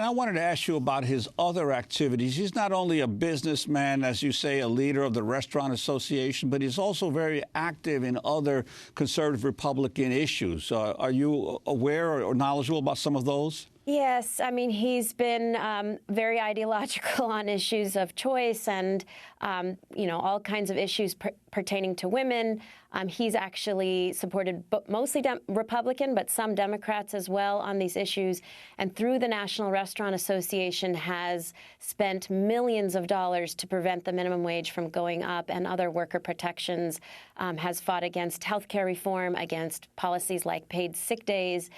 And I wanted to ask you about his other activities. He's not only a businessman, as you say, a leader of the Restaurant Association, but he's also very active in other conservative Republican issues. Are you aware or knowledgeable about some of those? Yes, I mean, he's been very ideological on issues of choice and, all kinds of issues pertaining to women. He's actually supported mostly Republican, but some Democrats as well on these issues. And through the National Restaurant Association has spent millions of dollars to prevent the minimum wage from going up and other worker protections, has fought against health care reform, against policies like paid sick days.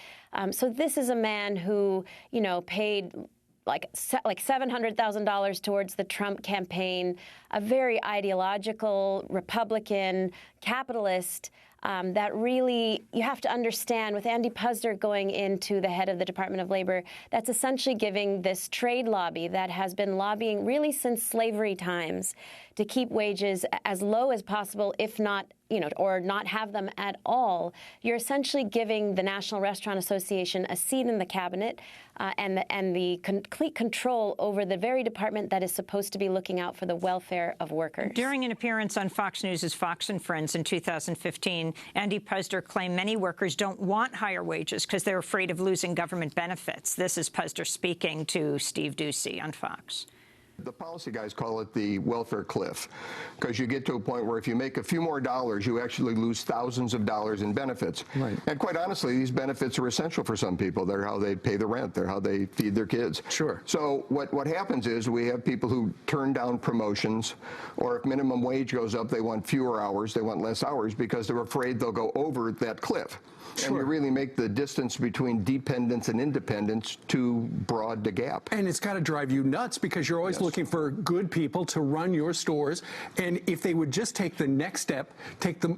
So this is a man who, paid like $700,000 towards the Trump campaign, a very ideological Republican capitalist that really, you have to understand, with Andy Puzder going into the head of the Department of Labor, that's essentially giving this trade lobby that has been lobbying really since slavery times to keep wages as low as possible, if not, or not have them at all. You're essentially giving the National Restaurant Association a seat in the cabinet and the complete control over the very department that is supposed to be looking out for the welfare of workers. During an appearance on Fox News' Fox and Friends in 2015, Andy Puzder claimed many workers don't want higher wages because they're afraid of losing government benefits. This is Puzder speaking to Steve Doocy on Fox. The policy guys call it the welfare cliff, because you get to a point where if you make a few more dollars, you actually lose thousands of dollars in benefits. Right. And quite honestly, these benefits are essential for some people. They're how they pay the rent. They're how they feed their kids. Sure. So what happens is we have people who turn down promotions, or if minimum wage goes up, they want fewer hours, they want less hours because they're afraid they'll go over that cliff. Sure. And you really make the distance between dependence and independence too broad to gap. And it's got to drive you nuts because you're always looking for good people to run your stores. And if they would just take the next step, take the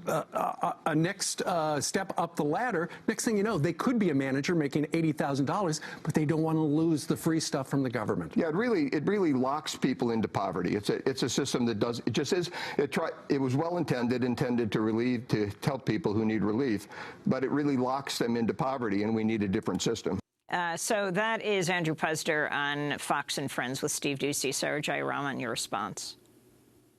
next step up the ladder, next thing you know, they could be a manager making $80,000, but they don't want to lose the free stuff from the government. Yeah, it really locks people into poverty. It's a system that does, it just is, it was well intended to help people who need relief, but it really locks them into poverty, and we need a different system. So that is Andrew Puzder on Fox and Friends with Steve Doocy. Saru Jayaraman, your response.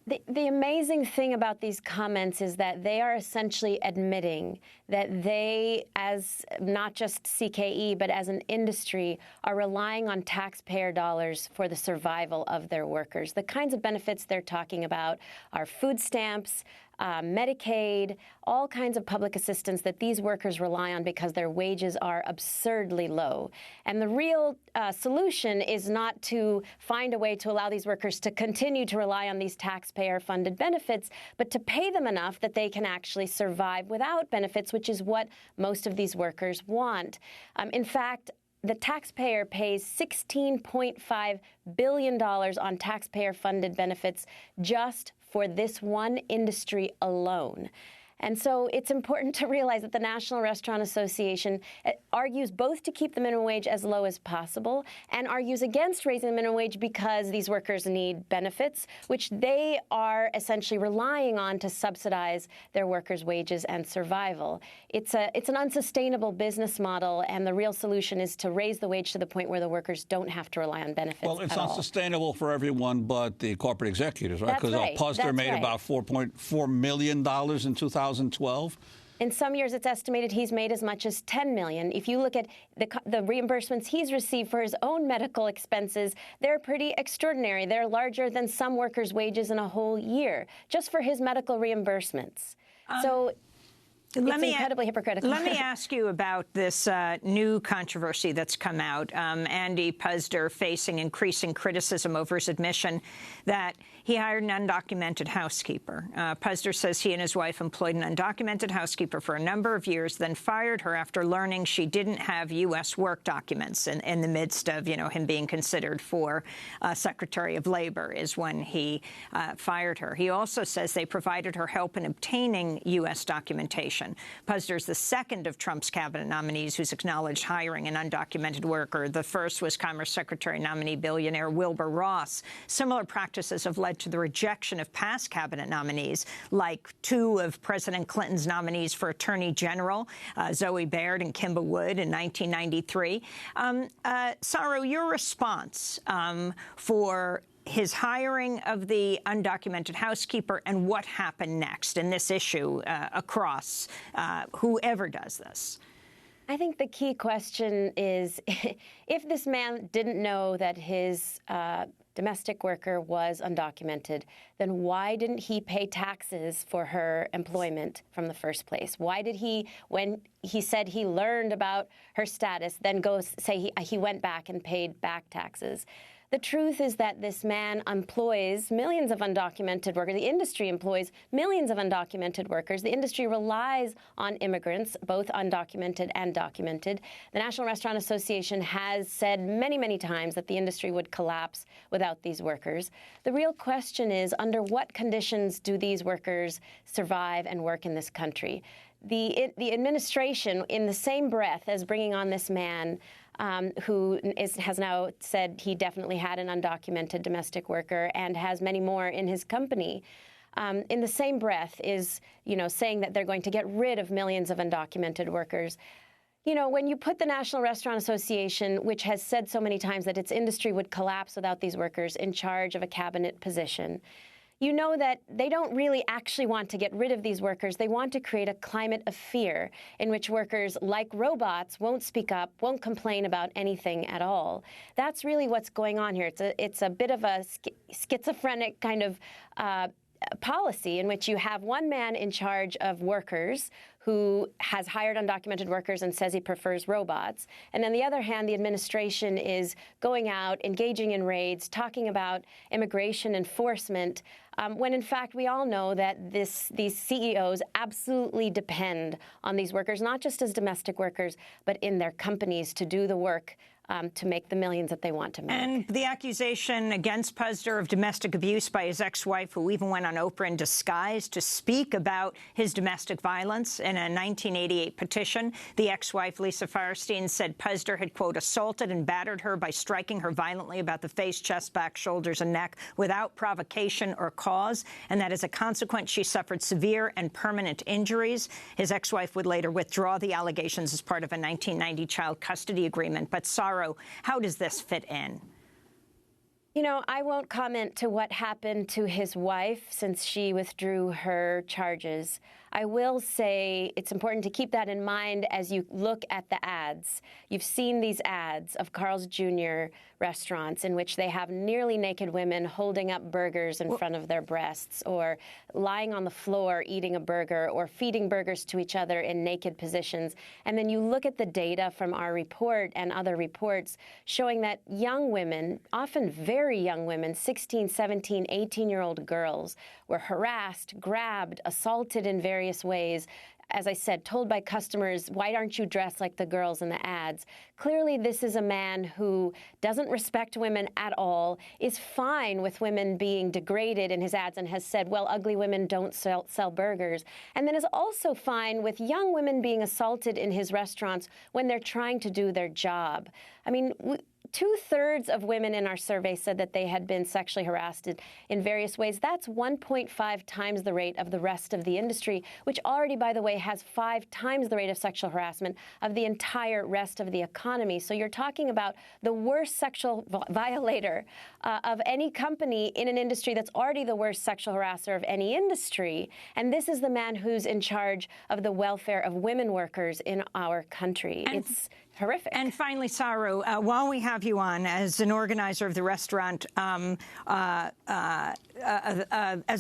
The amazing thing about these comments is that they are essentially admitting that they, as not just CKE, but as an industry, are relying on taxpayer dollars for the survival of their workers. The kinds of benefits they're talking about are food stamps, Medicaid, all kinds of public assistance that these workers rely on because their wages are absurdly low. And the real solution is not to find a way to allow these workers to continue to rely on these taxpayer-funded benefits, but to pay them enough that they can actually survive without benefits, which is what most of these workers want. In fact, the taxpayer pays $16.5 billion on taxpayer-funded benefits just for this one industry alone. And so it's important to realize that the National Restaurant Association argues both to keep the minimum wage as low as possible and argues against raising the minimum wage because these workers need benefits, which they are essentially relying on to subsidize their workers' wages and survival. It's an unsustainable business model, and the real solution is to raise the wage to the point where the workers don't have to rely on benefits at all. Well, it's unsustainable for everyone but the corporate executives, right? Because Puzder made about $4.4 million in 2012. In some years, it's estimated he's made as much as $10 million. If you look at the reimbursements he's received for his own medical expenses, they're pretty extraordinary. They're larger than some workers' wages in a whole year, just for his medical reimbursements. So it's incredibly hypocritical. Let me ask you about this new controversy that's come out. Andy Puzder facing increasing criticism over his admission that he hired an undocumented housekeeper. Puzder says he and his wife employed an undocumented housekeeper for a number of years, then fired her after learning she didn't have U.S. work documents in the midst of, him being considered for Secretary of Labor is when he fired her. He also says they provided her help in obtaining U.S. documentation. position. Puzder's the second of Trump's cabinet nominees who's acknowledged hiring an undocumented worker. The first was Commerce Secretary nominee billionaire Wilbur Ross. Similar practices have led to the rejection of past cabinet nominees, like two of President Clinton's nominees for Attorney General, Zoe Baird and Kimba Wood in 1993. Saru, your response for his hiring of the undocumented housekeeper and what happened next in this issue across whoever does this? I think the key question is, if this man didn't know that his domestic worker was undocumented, then why didn't he pay taxes for her employment from the first place? Why did he, when he said he learned about her status, then go say he went back and paid back taxes? The truth is that this man employs millions of undocumented workers. The industry employs millions of undocumented workers. The industry relies on immigrants, both undocumented and documented. The National Restaurant Association has said many, many times that the industry would collapse without these workers. The real question is, under what conditions do these workers survive and work in this country? The administration, in the same breath as bringing on this man, who has now said he definitely had an undocumented domestic worker and has many more in his company, in the same breath is, saying that they're going to get rid of millions of undocumented workers. When you put the National Restaurant Association, which has said so many times that its industry would collapse without these workers, in charge of a cabinet position, you know that they don't really actually want to get rid of these workers. They want to create a climate of fear in which workers, like robots, won't speak up, won't complain about anything at all. That's really what's going on here. It's a bit of a schizophrenic kind of policy in which you have one man in charge of workers who has hired undocumented workers and says he prefers robots. And on the other hand, the administration is going out, engaging in raids, talking about immigration enforcement, when in fact we all know that these CEOs absolutely depend on these workers, not just as domestic workers, but in their companies to do the work to make the millions that they want to make. And the accusation against Puzder of domestic abuse by his ex-wife, who even went on Oprah in disguise to speak about his domestic violence in a 1988 petition. The ex-wife, Lisa Firestein, said Puzder had, quote, assaulted and battered her by striking her violently about the face, chest, back, shoulders, and neck without provocation or cause, and that as a consequence she suffered severe and permanent injuries. His ex-wife would later withdraw the allegations as part of a 1990 child custody agreement. But Saru, how does this fit in? I won't comment to what happened to his wife since she withdrew her charges. I will say it's important to keep that in mind as you look at the ads. You've seen these ads of Carl's Jr. restaurants in which they have nearly naked women holding up burgers in front of their breasts, or lying on the floor eating a burger, or feeding burgers to each other in naked positions. And then you look at the data from our report and other reports showing that young women, often very young women, 16, 17, 18-year-old girls, were harassed, grabbed, assaulted in various ways. As I said, told by customers, why aren't you dressed like the girls in the ads? Clearly, this is a man who doesn't respect women at all, is fine with women being degraded in his ads, and has said, well, ugly women don't sell burgers. And then is also fine with young women being assaulted in his restaurants when they're trying to do their job. I mean, 2/3 of women in our survey said that they had been sexually harassed in various ways. That's 1.5 times the rate of the rest of the industry, which already, by the way, has 5 times the rate of sexual harassment of the entire rest of the economy. So you're talking about the worst sexual violator of any company in an industry that's already the worst sexual harasser of any industry. And this is the man who's in charge of the welfare of women workers in our country. It's horrific. And finally, Saru, while we have you on as an organizer of the restaurant, as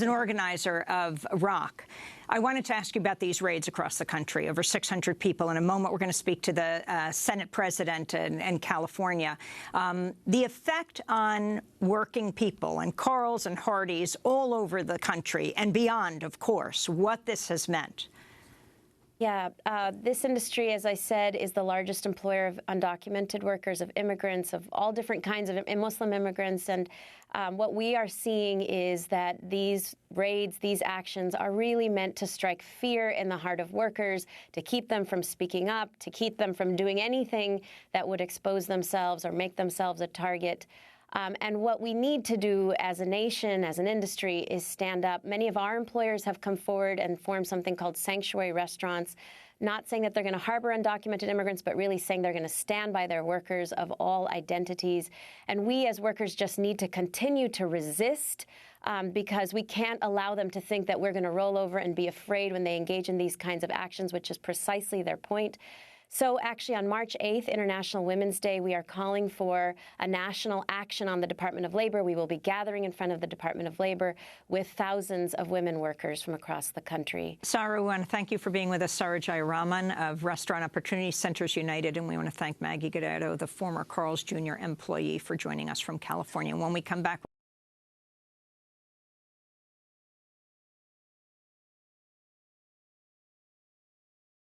an organizer of Rock, I wanted to ask you about these raids across the country, over 600 people. In a moment, we're going to speak to the Senate president in California. The effect on working people and Carl's and Hardee's all over the country and beyond, of course, what this has meant. Yeah, this industry, as I said, is the largest employer of undocumented workers, of immigrants, of all different kinds of Muslim immigrants. And what we are seeing is that these raids, these actions are really meant to strike fear in the heart of workers, to keep them from speaking up, to keep them from doing anything that would expose themselves or make themselves a target. And what we need to do as a nation, as an industry, is stand up. Many of our employers have come forward and formed something called sanctuary restaurants, not saying that they're going to harbor undocumented immigrants, but really saying they're going to stand by their workers of all identities. And we as workers just need to continue to resist because we can't allow them to think that we're going to roll over and be afraid when they engage in these kinds of actions, which is precisely their point. So actually on March 8th, International Women's Day, we are calling for a national action on the Department of Labor. We will be gathering in front of the Department of Labor with thousands of women workers from across the country. Saru, I want to thank you for being with us. Saru Jayaraman of Restaurant Opportunity Centers United. And we want to thank Maggie Guerrero, the former Carl's Jr. employee, for joining us from California. When we come back,